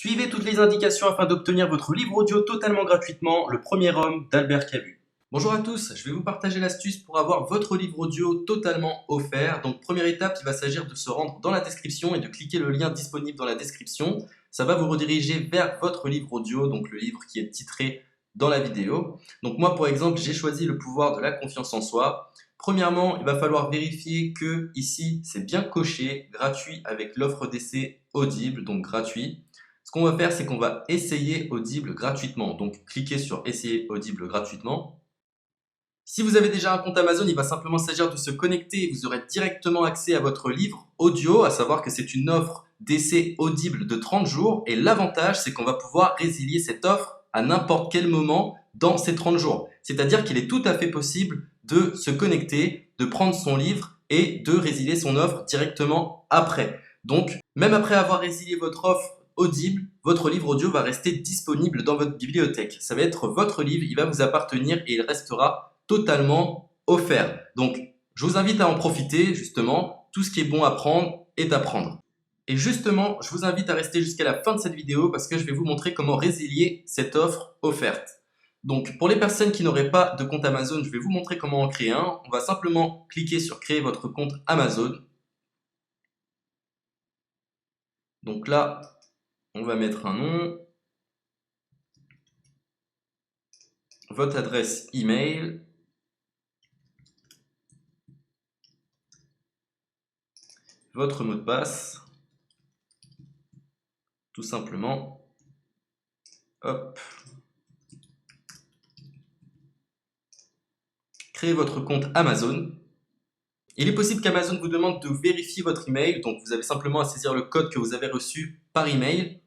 Suivez toutes les indications afin d'obtenir votre livre audio totalement gratuitement, Le Premier Homme d'Albert Camus. Bonjour à tous, je vais vous partager l'astuce pour avoir votre livre audio totalement offert. Donc première étape, il va s'agir de se rendre dans la description et de cliquer le lien disponible dans la description. Ça va vous rediriger vers votre livre audio, donc le livre qui est titré dans la vidéo. Donc moi par exemple, j'ai choisi Le pouvoir de la confiance en soi. Premièrement, il va falloir vérifier que ici c'est bien coché, gratuit avec l'offre d'essai Audible, donc gratuit. Ce qu'on va faire, c'est qu'on va essayer Audible gratuitement. Donc, cliquez sur Essayer Audible gratuitement. Si vous avez déjà un compte Amazon, il va simplement s'agir de se connecter et vous aurez directement accès à votre livre audio, à savoir que c'est une offre d'essai Audible de 30 jours. Et l'avantage, c'est qu'on va pouvoir résilier cette offre à n'importe quel moment dans ces 30 jours. C'est-à-dire qu'il est tout à fait possible de se connecter, de prendre son livre et de résilier son offre directement après. Donc, même après avoir résilié votre offre Audible, votre livre audio va rester disponible dans votre bibliothèque. Ça va être votre livre, il va vous appartenir et il restera totalement offert. Donc, je vous invite à en profiter, justement. Tout ce qui est bon à prendre est à prendre. Et justement, je vous invite à rester jusqu'à la fin de cette vidéo parce que je vais vous montrer comment résilier cette offre offerte. Donc, pour les personnes qui n'auraient pas de compte Amazon, je vais vous montrer comment en créer un. On va simplement cliquer sur créer votre compte Amazon. Donc là, on va mettre un nom, votre adresse email, votre mot de passe, tout simplement. Hop. Créez votre compte Amazon. Il est possible qu'Amazon vous demande de vérifier votre email, donc vous avez simplement à saisir le code que vous avez reçu par email.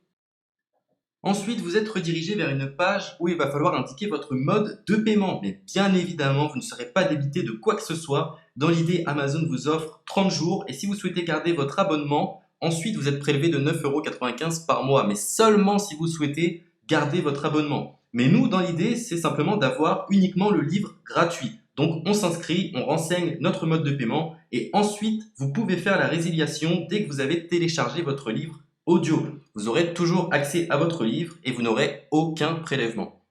Ensuite, vous êtes redirigé vers une page où il va falloir indiquer votre mode de paiement. Mais bien évidemment, vous ne serez pas débité de quoi que ce soit. Dans l'idée, Amazon vous offre 30 jours et si vous souhaitez garder votre abonnement, ensuite vous êtes prélevé de 9,95 € par mois, mais seulement si vous souhaitez garder votre abonnement. Mais nous, dans l'idée, c'est simplement d'avoir uniquement le livre gratuit. Donc on s'inscrit, on renseigne notre mode de paiement et ensuite vous pouvez faire la résiliation dès que vous avez téléchargé votre livre audio. Vous aurez toujours accès à votre livre et vous n'aurez aucun prélèvement.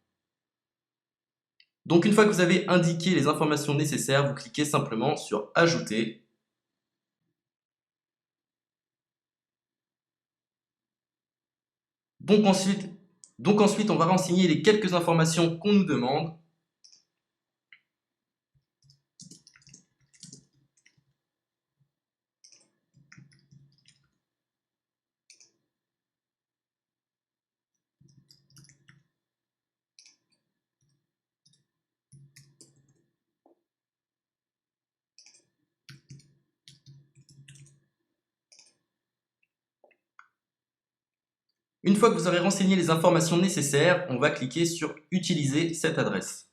Donc une fois que vous avez indiqué les informations nécessaires, vous cliquez simplement sur Ajouter. Donc ensuite, on va renseigner les quelques informations qu'on nous demande. Une fois que vous aurez renseigné les informations nécessaires, on va cliquer sur Utiliser cette adresse.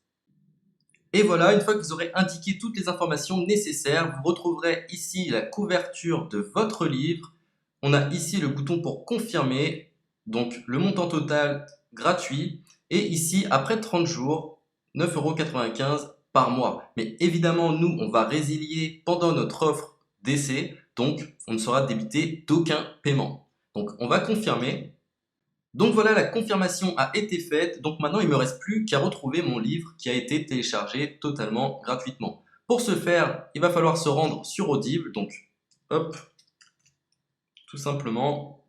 Et voilà, une fois que vous aurez indiqué toutes les informations nécessaires, vous retrouverez ici la couverture de votre livre. On a ici le bouton pour confirmer, donc le montant total gratuit. Et ici, après 30 jours, 9,95 € par mois. Mais évidemment, nous, on va résilier pendant notre offre d'essai, donc on ne sera débité d'aucun paiement. Donc on va confirmer. Donc voilà, la confirmation a été faite, donc maintenant il ne me reste plus qu'à retrouver mon livre qui a été téléchargé totalement gratuitement. Pour ce faire, il va falloir se rendre sur Audible, donc hop, tout simplement.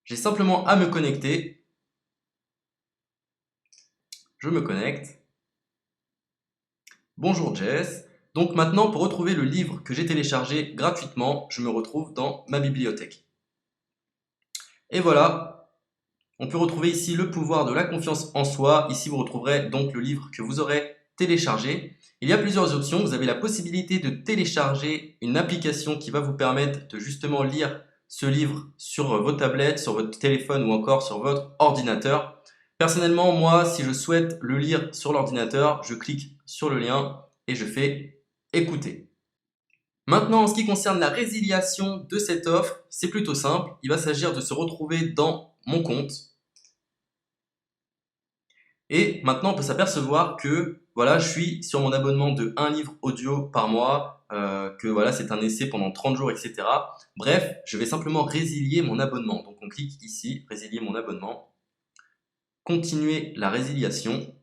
J'ai simplement à me connecter. Je me connecte. Bonjour Jess. Donc maintenant, pour retrouver le livre que j'ai téléchargé gratuitement, je me retrouve dans ma bibliothèque. Et voilà, on peut retrouver ici Le pouvoir de la confiance en soi. Ici, vous retrouverez donc le livre que vous aurez téléchargé. Il y a plusieurs options. Vous avez la possibilité de télécharger une application qui va vous permettre de justement lire ce livre sur vos tablettes, sur votre téléphone ou encore sur votre ordinateur. Personnellement, moi, si je souhaite le lire sur l'ordinateur, je clique sur le lien et je fais écouter. Maintenant, en ce qui concerne la résiliation de cette offre, c'est plutôt simple. Il va s'agir de se retrouver dans mon compte. Et maintenant, on peut s'apercevoir que voilà, je suis sur mon abonnement de 1 livre audio par mois. que voilà, c'est un essai pendant 30 jours, etc. Bref, je vais simplement résilier mon abonnement. Donc on clique ici, résilier mon abonnement, continuer la résiliation.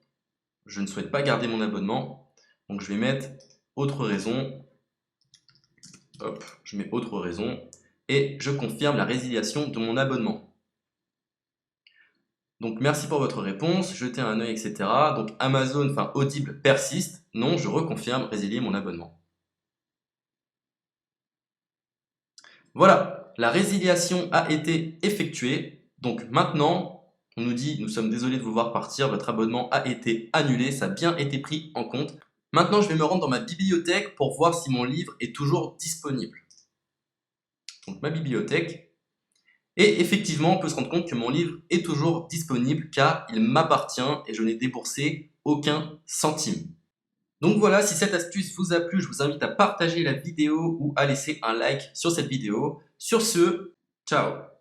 Je ne souhaite pas garder mon abonnement, donc je vais mettre autre raison. Hop, je mets autre raison et je confirme la résiliation de mon abonnement. Donc merci pour votre réponse, jetez un œil, etc. Donc Amazon, enfin Audible persiste. Non, je reconfirme, résilier mon abonnement. Voilà, la résiliation a été effectuée. Donc maintenant, on nous dit, nous sommes désolés de vous voir partir, votre abonnement a été annulé, ça a bien été pris en compte. Maintenant, je vais me rendre dans ma bibliothèque pour voir si mon livre est toujours disponible. Donc ma bibliothèque. Et effectivement, on peut se rendre compte que mon livre est toujours disponible car il m'appartient et je n'ai déboursé aucun centime. Donc voilà, si cette astuce vous a plu, je vous invite à partager la vidéo ou à laisser un like sur cette vidéo. Sur ce, ciao!